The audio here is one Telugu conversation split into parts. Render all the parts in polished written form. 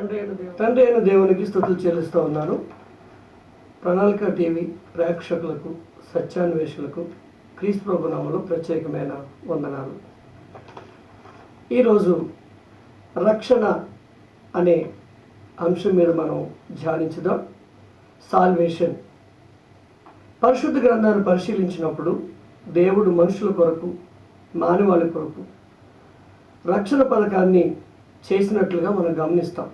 తండ్రి అయిన దేవునికి స్తుతులు చెల్లిస్తూ ఉన్నాను. ప్రణాళిక టీవీ ప్రేక్షకులకు, సత్యాన్వేషులకు క్రీస్తు ప్రభు నామములో ప్రత్యేకమైన వందనాలు. ఈరోజు రక్షణ అనే అంశం మీద మనం ధ్యానించుదాం. సాల్వేషన్. పరిశుద్ధ గ్రంథాన్ని పరిశీలించినప్పుడు దేవుడు మనుషుల కొరకు, మానవాళి కొరకు రక్షణ పథకాన్ని చేసినట్లుగా మనం గమనిస్తాం.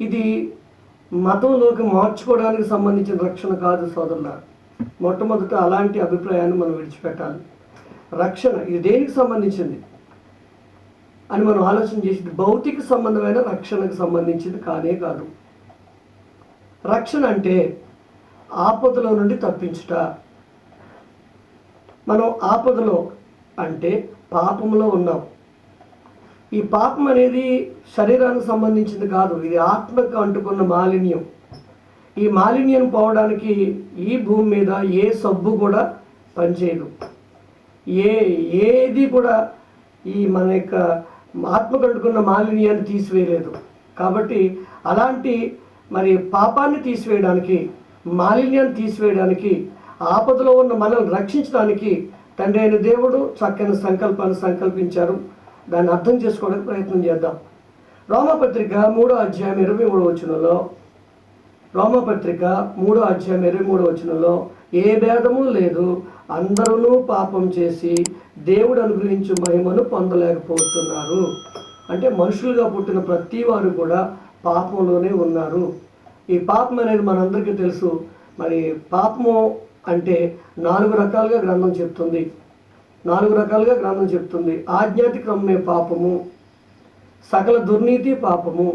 ఇది మతంలోకి మార్చుకోవడానికి సంబంధించిన రక్షణ కాదు సోదరుల. మొట్టమొదట అలాంటి అభిప్రాయాన్ని మనం విడిచిపెట్టాలి. రక్షణ ఇది దేనికి సంబంధించింది అని మనం ఆలోచన చేసింది భౌతిక సంబంధమైన రక్షణకు సంబంధించింది కానే కాదు. రక్షణ అంటే ఆపదలో నుండి తప్పించుట. మనం ఆపదలో అంటే పాపంలో ఉన్నాం. ఈ పాపం అనేది శరీరానికి సంబంధించింది కాదు, ఇది ఆత్మకు అంటుకున్న మాలిన్యం. ఈ మాలిన్యం పోవడానికి ఈ భూమి మీద ఏ సబ్బు కూడా పనిచేయదు, ఏది కూడా ఈ మన యొక్క ఆత్మకు అంటుకున్న మాలిన్యాన్ని తీసివేయలేదు. కాబట్టి అలాంటి పాపాన్ని తీసివేయడానికి, మాలిన్యాన్ని తీసివేయడానికి, ఆపదలో ఉన్న మనల్ని రక్షించడానికి తండ్రి అయిన దేవుడు చక్కని సంకల్పాన్ని సంకల్పించారు. దాన్ని అర్థం చేసుకోవడానికి ప్రయత్నం చేద్దాం. రోమపత్రిక 3వ అధ్యాయం 23వ వచనంలో, రోమపత్రిక 3వ అధ్యాయం 23వ వచనంలో, ఏ భేదము లేదు, అందరూ పాపం చేసి దేవుడు అనుగ్రహించు మహిమను పొందలేకపోతున్నారు. అంటే మనుషులుగా పుట్టిన ప్రతి వారు కూడా పాపంలోనే ఉన్నారు. ఈ పాపం అనేది మనందరికీ తెలుసు. పాపము అంటే 4 రకాలుగా గ్రంథం చెప్తుంది. 4 రకాలుగా గ్రంథం చెప్తుంది. ఆజ్ఞాతిక్రమమే పాపము, సకల దుర్నీతి పాపము,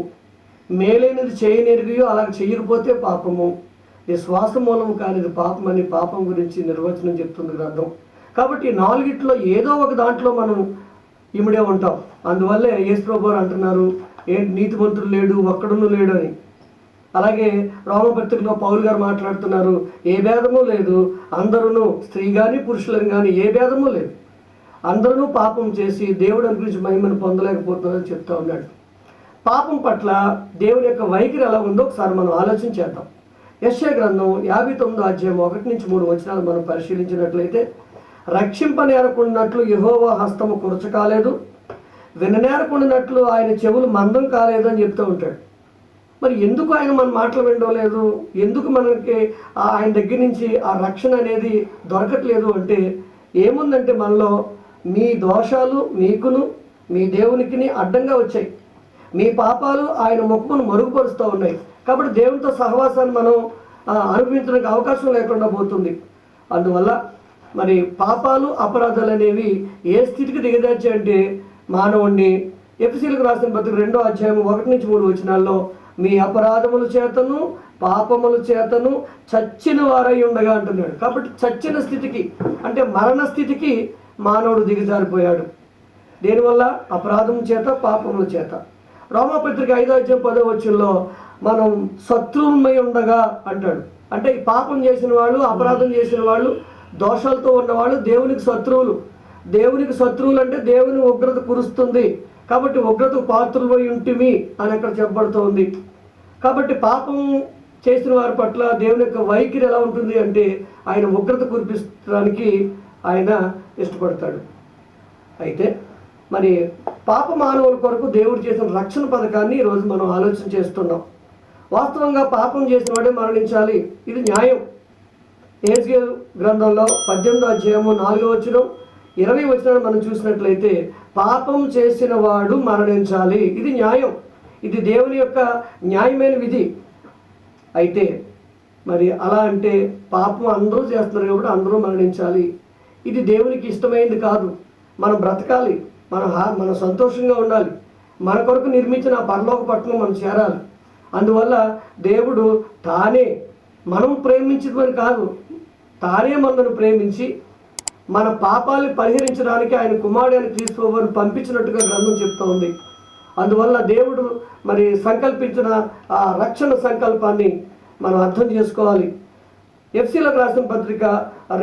మేలైనది చేయనెరిగియో అలా చేయకపోతే పాపము, ఇది శ్వాస మూలము కానిది పాపం అని పాపం గురించి నిర్వచనం చెప్తుంది గ్రంథం. కాబట్టి 4 ఏదో ఒక దాంట్లో మనం ఇమిడే ఉంటాం. అందువల్లే యేసు ప్రభువు అంటున్నారు, నీతిమంతుడు లేడు, ఒక్కడును లేడు అని. అలాగే రోమపత్రికలో పౌలు గారు మాట్లాడుతున్నారు, ఏ భేదము లేదు, అందరూ స్త్రీ కానీ పురుషులను కానీ ఏ భేదము లేదు, అందరూ పాపం చేసి దేవుడు అనుగ్రహించి మహిమను పొందలేకపోతున్నారని చెప్తా ఉన్నాడు. పాపం పట్ల దేవుని యొక్క వైఖరి ఎలా ఉందో ఒకసారి మనం ఆలోచన చేద్దాం. యెషయా గ్రంథం 59వ అధ్యాయం 1-3 వచనాలు మనం పరిశీలించినట్లయితే, రక్షింపనేరకుండానట్లు యెహోవా హస్తము కురచ కాలేదు, విననేరకుండానట్లు ఆయన చెవులు మందం కాలేదు అని చెప్తూ ఉంటాడు. మరి ఎందుకు ఆయన మన మాటలు వినడం లేదు, ఎందుకు మనకి ఆయన దగ్గర నుంచి ఆ రక్షణ అనేది దొరకట్లేదు అంటే ఏముందంటే, మనలో మీ దోషాలు మీకును మీ దేవునికి అడ్డంగా వచ్చాయి. మీ పాపాలు ఆయన ముఖమును మరుగుపరుస్తూ ఉన్నాయి. కాబట్టి దేవునితో సహవాసాన్ని మనం అనుభవించడానికి అవకాశం లేకుండా పోతుంది. అందువల్ల పాపాలు అపరాధాలు అనేవి ఏ స్థితికి దిగజార్చాయంటే మానవుణ్ణి ఎఫెసీయులకు రాసిన పత్రిక 2వ అధ్యాయం 1-3 వచనాల్లో, మీ అపరాధముల చేతను పాపముల చేతను చచ్చిన వారై ఉండగా అంటున్నాడు. కాబట్టి చచ్చిన స్థితికి అంటే మరణ స్థితికి మానవుడు దిగజారిపోయాడు. దేనివల్ల? అపరాధం చేత, పాపముల చేత. రోమపత్రిక 5వ అధ్యాయం 10వ వచనంలో మనం శత్రువులమై ఉండగా అంటాడు. అంటే ఈ పాపం చేసిన వాళ్ళు, అపరాధం చేసిన వాళ్ళు, దోషాలతో ఉన్నవాళ్ళు దేవునికి శత్రువులు. దేవునికి శత్రువులు అంటే దేవుని ఉగ్రత కురుస్తుంది. కాబట్టి ఉగ్రతకు పాత్రులై ఉంటిమి అని అక్కడ చెప్పబడుతోంది. కాబట్టి పాపం చేసిన వారి పట్ల దేవుని యొక్క వైఖరి ఎలా ఉంటుంది అంటే ఆయన ఉగ్రత కురిపించడానికి ఆయన ఇష్టపడతాడు. అయితే పాప మానవుల కొరకు దేవుడు చేసిన రక్షణ పథకాన్ని ఈరోజు మనం ఆలోచన చేస్తున్నాం. వాస్తవంగా పాపం చేసిన వాడే మరణించాలి, ఇది న్యాయం. యెహెజ్కేలు గ్రంథంలో 18వ అధ్యాయము 4వ వచనం 20 వచనాలు మనం చూసినట్లయితే, పాపం చేసిన వాడు మరణించాలి, ఇది న్యాయం, ఇది దేవుని యొక్క న్యాయమైన విధి. అయితే అలా అంటే పాపం అందరూ చేస్తున్నారు కాబట్టి అందరూ మరణించాలి, ఇది దేవునికి ఇష్టమైనది కాదు. మనం బ్రతకాలి, మనం సంతోషంగా ఉండాలి, మన కొరకు నిర్మించిన పరలోక పట్టణం మనం చేరాలి. అందువల్ల దేవుడు తానే, మనం ప్రేమించమని కాదు, తానే మనల్ని ప్రేమించి మన పాపాలను పరిహరించడానికి ఆయన కుమారుడైన క్రీస్తు ప్రభువును పంపించినట్టుగా గ్రంథం చెప్తూ ఉంది. అందువల్ల దేవుడు సంకల్పించిన ఆ రక్షణ సంకల్పాన్ని మనం అర్థం చేసుకోవాలి. ఎఫెసీయులకు రాసిన పత్రిక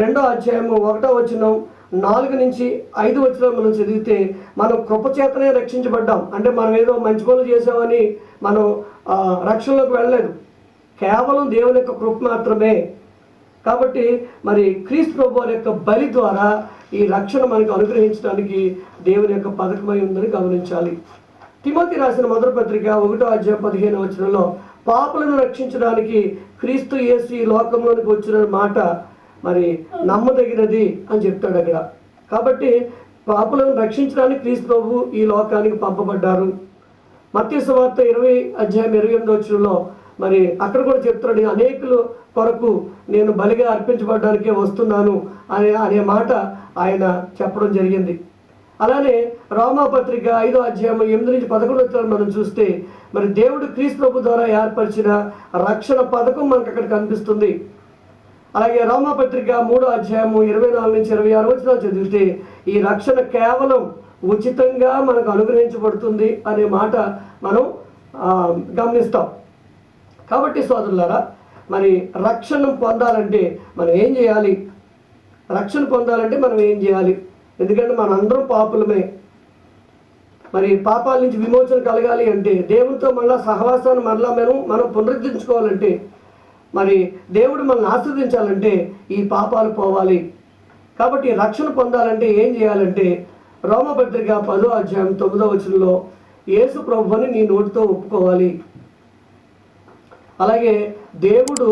2వ అధ్యాయము 1వ వచనం, 4-5 మనం చదివితే మనం కృపచేతనే రక్షించబడ్డాం. అంటే మనం ఏదో మంచి పనులు చేసామని మనం రక్షణలోకి వెళ్ళలేదు, కేవలం దేవుని యొక్క కృప మాత్రమే. కాబట్టి మరి క్రీస్తు ప్రభువారి యొక్క బలి ద్వారా ఈ రక్షణ మనకు అనుగ్రహించడానికి దేవుని యొక్క పథకమై ఉందని గమనించాలి. తిమోతి రాసిన మొదటి పత్రిక 1:15 పాపులను రక్షించడానికి క్రీస్తు యేసు ఈ లోకంలోనికి వచ్చిన మాట మరి నమ్మదగినది అని చెప్తాడు అక్కడ. కాబట్టి పాపులను రక్షించడానికి క్రీస్తు ప్రభు ఈ లోకానికి పంపబడ్డారు. మత్తయి సువార్త 20:28 మరి అక్కడ కూడా చెప్తాడు, అనేకులు కొరకు నేను బలిగా అర్పించబడ్డానికే వస్తున్నాను అనే మాట ఆయన చెప్పడం జరిగింది. అలానే రోమాపత్రిక 5:8-11 మనం చూస్తే మరి దేవుడు క్రీస్తు ప్రభు ద్వారా ఏర్పరిచిన రక్షణ పథకం మనకు అక్కడ కనిపిస్తుంది. అలాగే రోమాపత్రిక 3:24-26 చదివితే ఈ రక్షణ కేవలం ఉచితంగా మనకు అనుగ్రహించబడుతుంది అనే మాట మనం గమనిస్తాం. కాబట్టి సోదరులారా, మరి రక్షణ పొందాలంటే మనం ఏం చేయాలి? రక్షణ పొందాలంటే మనం ఏం చేయాలి? ఎందుకంటే మనందరం పాపులమే. మరి పాపాల నుంచి విమోచన కలగాలి అంటే, దేవునితో మళ్ళీ సహవాసాన్ని మనం పునరుద్ధరించుకోవాలంటే, మరి దేవుడు మనల్ని ఆశీర్వదించాలంటే ఈ పాపాలు పోవాలి. కాబట్టి రక్షణ పొందాలంటే ఏం చేయాలంటే రోమపత్రిక 10:9 యేసు ప్రభువుని నీ నోటితో ఒప్పుకోవాలి. అలాగే దేవుడు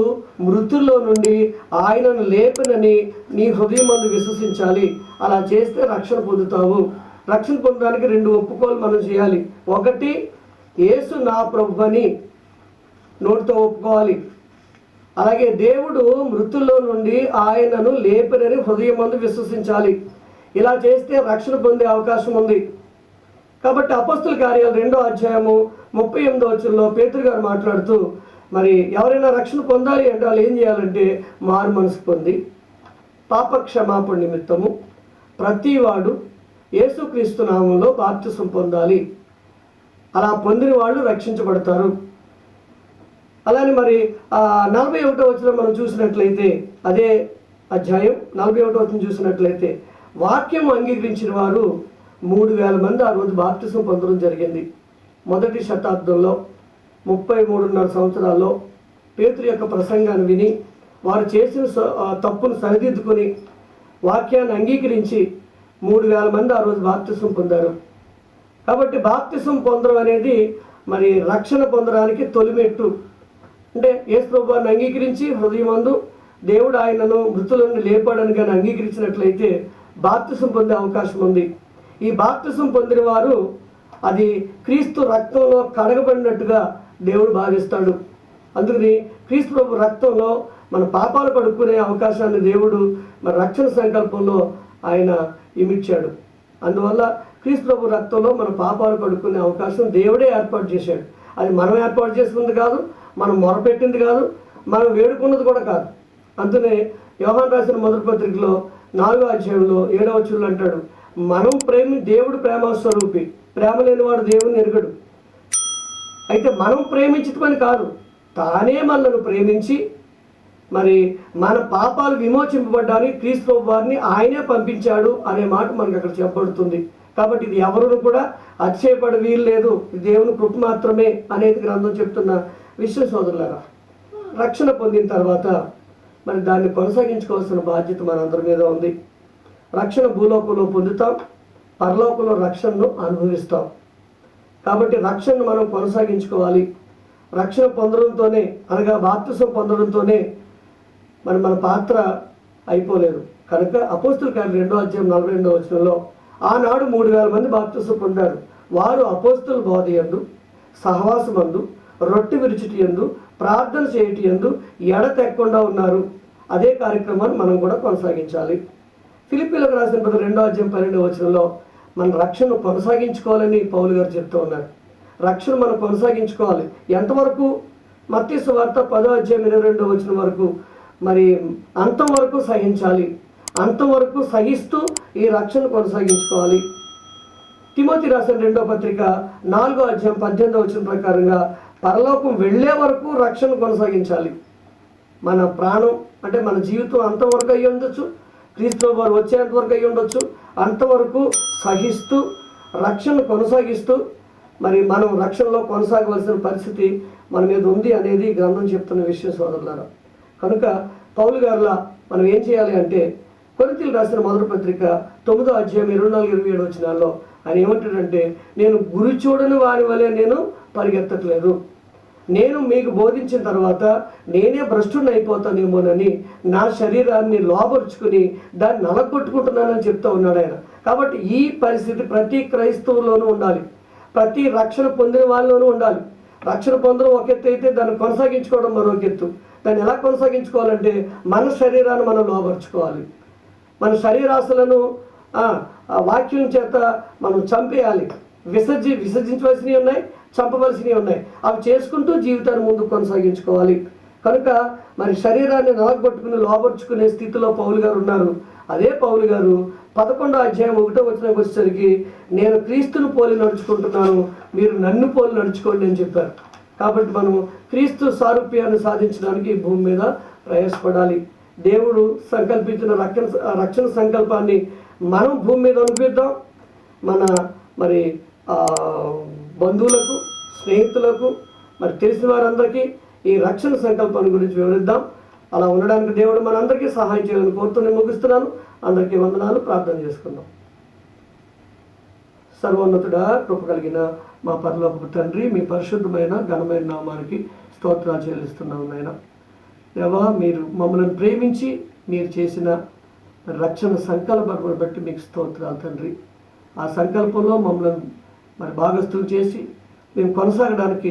మృతుల్లో నుండి ఆయనను లేపనని నీ హృదయమందు విశ్వసించాలి. అలా చేస్తే రక్షణ పొందుతావు. రక్షణ పొందడానికి 2 ఒప్పుకోలు మనం చేయాలి. ఒకటి, యేసు నా ప్రభువని నోటితో ఒప్పుకోవాలి. అలాగే దేవుడు మృతుల్లో నుండి ఆయనను లేపనని హృదయమందు విశ్వసించాలి. ఇలా చేస్తే రక్షణ పొందే అవకాశం ఉంది. కాబట్టి అపొస్తలుల కార్యాలు 2:38 పేతురు గారు మాట్లాడుతూ మరి ఎవరైనా రక్షణ పొందాలి అంటే వాళ్ళు ఏం చేయాలంటే మారు మనసు పొంది పాప క్షమాపణ నిమిత్తము ప్రతివాడు యేసుక్రీస్తు నామంలో బాప్తిసం పొందాలి. అలా పొందిన వాళ్ళు రక్షించబడతారు. అలానే మరి 41 మనం చూసినట్లయితే, అదే అధ్యాయం 41 చూసినట్లయితే వాక్యం అంగీకరించిన వారు 3,000 మంది ఆ రోజు బాప్తిసం పొందడం జరిగింది. మొదటి శతాబ్దంలో 33.5 సంవత్సరాల్లో పేతురు యొక్క ప్రసంగాన్ని విని వారు చేసిన తప్పును సరిదిద్దుకొని వాక్యాన్ని అంగీకరించి 3,000 మంది ఆ రోజు బాప్తిసం పొందారు. కాబట్టి బాప్తిసం పొందడం అనేది మరి రక్షణ పొందడానికి తొలిమెట్టు. అంటే యేసు ప్రభువుని అంగీకరించి హృదయమందు దేవుడు ఆయనను మృతుల నుండి లేపాడని కానీ అంగీకరించినట్లయితే బాప్తిసం పొందే అవకాశం ఉంది. ఈ బాప్తిసం పొందిన వారు అది క్రీస్తు రక్తంలో కడగబడినట్టుగా దేవుడు భావిస్తాడు. అందుకని క్రీస్తు ప్రభు రక్తంలో మన పాపాలు కడుక్కునే అవకాశాన్ని దేవుడు మరి రక్షణ సంకల్పంలో ఆయన ఇమిడ్చాడు. అందువల్ల క్రీస్తు ప్రభు రక్తంలో మన పాపాలు కడుక్కునే అవకాశం దేవుడే ఏర్పాటు చేశాడు. అది మనం ఏర్పాటు చేసుకుంది కాదు, మనం మొరపెట్టింది కాదు, మనం వేడుకున్నది కూడా కాదు. అందుకనే యోహాను రాసిన మొదటి పత్రికలో 4:7 అంటాడు, మనం దేవుడు ప్రేమ స్వరూపి, ప్రేమ లేనివాడు దేవుని ఎరుగడు. అయితే మనం ప్రేమించటమని కాదు, తానే మనల్ని ప్రేమించి మరి మన పాపాలు విమోచింపబడ్డానికి క్రీస్తు వారిని ఆయనే పంపించాడు అనే మాట మనకు అక్కడ చెప్పబడుతుంది. కాబట్టి ఇది ఎవరు కూడా అతిశయపడే వీలు లేదు, ఇది దేవుని కృప మాత్రమే అనేది గ్రంథం చెప్తున్న విషయ సోదరులారా. రక్షణ పొందిన తర్వాత మరి దాన్ని కొనసాగించుకోవాల్సిన బాధ్యత మనందరి మీద ఉంది. రక్షణ భూలోకంలో పొందుతాం, పరలోకంలో రక్షణను అనుభవిస్తాం. కాబట్టి రక్షణను మనం కొనసాగించుకోవాలి. రక్షణ పొందడంతోనే, అనగా బాప్తిసం పొందడంతోనే మరి మన పాత్ర అయిపోలేదు. కనుక అపోస్తలుల కార్యాలు 2:42 ఆనాడు 3,000 మంది బాప్తిసం పొందారు. వారు అపోస్తలుల బోధ యందు, సహవాసమందు, రొట్టె విరుచుటి యందు, ప్రార్థన చేయటి యందు ఎడతెక్కకుండా ఉన్నారు. అదే కార్యక్రమాన్ని మనం కూడా కొనసాగించాలి. ఫిలిప్పీలకు రాసిన 2:12 మన రక్షణను కొనసాగించుకోవాలని పౌలు గారు చెప్తూ ఉన్నారు. రక్షణ మనం కొనసాగించుకోవాలి. ఎంతవరకు? మత్తయి సువార్త 10:22 వరకు మరి అంతం వరకు సహించాలి. అంతవరకు సహిస్తూ ఈ రక్షణ కొనసాగించుకోవాలి. తిమోతి రాసిన 2వ పత్రిక 4:18 ప్రకారంగా పరలోకం వెళ్ళే వరకు రక్షణ కొనసాగించాలి. మన ప్రాణం అంటే మన జీవితం అంతవరకు అయ్యి ఉండొచ్చు, క్రీస్తు వారు వచ్చేంత వరకు అయ్యి ఉండొచ్చు. అంతవరకు సహిస్తూ రక్షణను కొనసాగిస్తూ మరి మనం రక్షణలో కొనసాగవలసిన పరిస్థితి మన మీద ఉంది అనేది గ్రంథం చెప్తున్న విషయం సోదరులారా. కనుక పౌలు గారిలా మనం ఏం చేయాలి అంటే కొరింథీయులకు రాసిన మొదటి పత్రిక 9వ అధ్యాయం 24-27 వచనాల్లో ఆయన ఏమంటాడంటే, నేను గురి చూడని వారి వలె నేను పరిగెత్తట్లేదు, నేను మీకు బోధించిన తర్వాత నేనే భ్రష్టుని అయిపోతానేమోనని నా శరీరాన్ని లోబరుచుకుని దాన్ని నలగొట్టుకుంటున్నానని చెప్తూ ఉన్నాడు ఆయన. కాబట్టి ఈ పరిస్థితి ప్రతి క్రైస్తవులోనూ ఉండాలి, ప్రతి రక్షణ పొందిన వాళ్ళలోనూ ఉండాలి. రక్షణ పొందడం ఒక ఎత్తు అయితే దాన్ని కొనసాగించుకోవడం మరొక ఎత్తు. దాన్ని ఎలా కొనసాగించుకోవాలంటే మన శరీరాన్ని మనం లోబరుచుకోవాలి. మన శరీరాశలను వాక్యం చేత మనం చంపేయాలి. విసర్జించవలసినవి ఉన్నాయి, చంపవలసినవి ఉన్నాయి. అవి చేసుకుంటూ జీవితాన్ని ముందు కొనసాగించుకోవాలి. కనుక మరి శరీరాన్ని నలగొట్టుకుని లోబర్చుకునే స్థితిలో పౌలు గారు ఉన్నారు. అదే పౌలు గారు 11వ అధ్యాయం 1వ వచనానికి వచ్చేసరికి నేను క్రీస్తును పోలి నడుచుకుంటున్నాను, మీరు నన్ను పోలి నడుచుకోండి అని చెప్పారు. కాబట్టి మనం క్రీస్తు సారూప్యాన్ని సాధించడానికి ఈ భూమి మీద ప్రయాసపడాలి. దేవుడు సంకల్పించిన రక్షణ సంకల్పాన్ని మనం భూమి మీద అనుభవిద్దాం. మన మరి బంధువులకు, స్నేహితులకు, మరి తెలిసిన వారందరికీ ఈ రక్షణ సంకల్పాన్ని గురించి వివరిద్దాం. అలా ఉండడానికి దేవుడు మనందరికీ సహాయం చేయాలని కోరుతూ నేను ముగిస్తున్నాను. అందరికీ వందనాలు. ప్రార్థన చేసుకుందాం. సర్వోన్నతుడా, కృప కలిగిన మా పరలోకపు తండ్రి, మీ పరిశుద్ధమైన ఘనమైన నామానికి స్తోత్రాలు చెల్లిస్తున్నాము నాయన. దేవా, మీరు మమ్మల్ని ప్రేమించి మీరు చేసిన రక్షణ సంకల్పాన్ని బట్టి మీకు స్తోత్రాలు తండ్రి. ఆ సంకల్పంలో మమ్మల్ని మరి భాగస్థులు చేసి మేము కొనసాగడానికి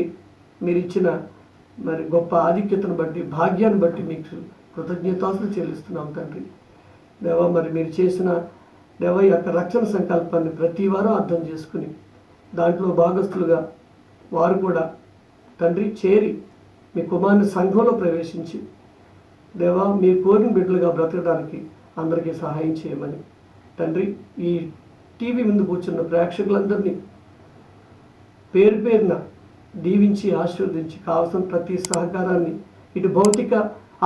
మీరు ఇచ్చిన మరి గొప్ప ఆధిక్యతను బట్టి, భాగ్యాన్ని బట్టి మీకు కృతజ్ఞతాస్తులు చెల్లిస్తున్నాం తండ్రి. దేవా, మరి మీరు చేసిన దేవ యొక్క రక్షణ సంకల్పాన్ని ప్రతి వారు అర్థం చేసుకుని దాంట్లో భాగస్థులుగా వారు కూడా తండ్రి చేరి మీ కుమారుని సంఘంలో ప్రవేశించి దేవా మీ కోరిన బిడ్డలుగా బ్రతకడానికి అందరికీ సహాయం చేయమని తండ్రి, ఈ టీవీ ముందు కూర్చున్న ప్రేక్షకులందరినీ పేరు పేరున దీవించి ఆశీర్వదించి కావాల్సిన ప్రతి సహకారాన్ని ఇటు భౌతిక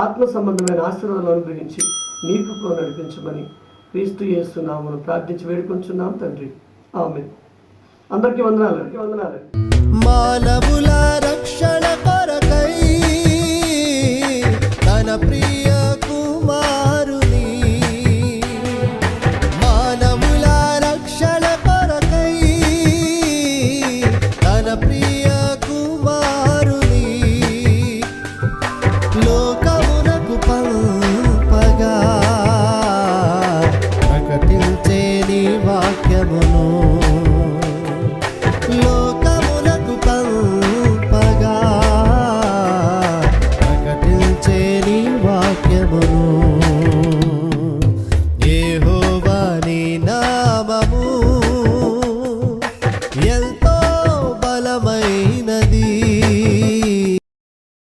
ఆత్మ సంబంధమైన ఆశీర్వాదాలు అనుగ్రహించి మీ కృపలో నడిపించమని క్రీస్తు యేసు నామమున ప్రార్థించి వేడుకొంచున్నాం తండ్రి. ఆమేన్. అందరికీ వందనాలు. మానవుల రక్షణ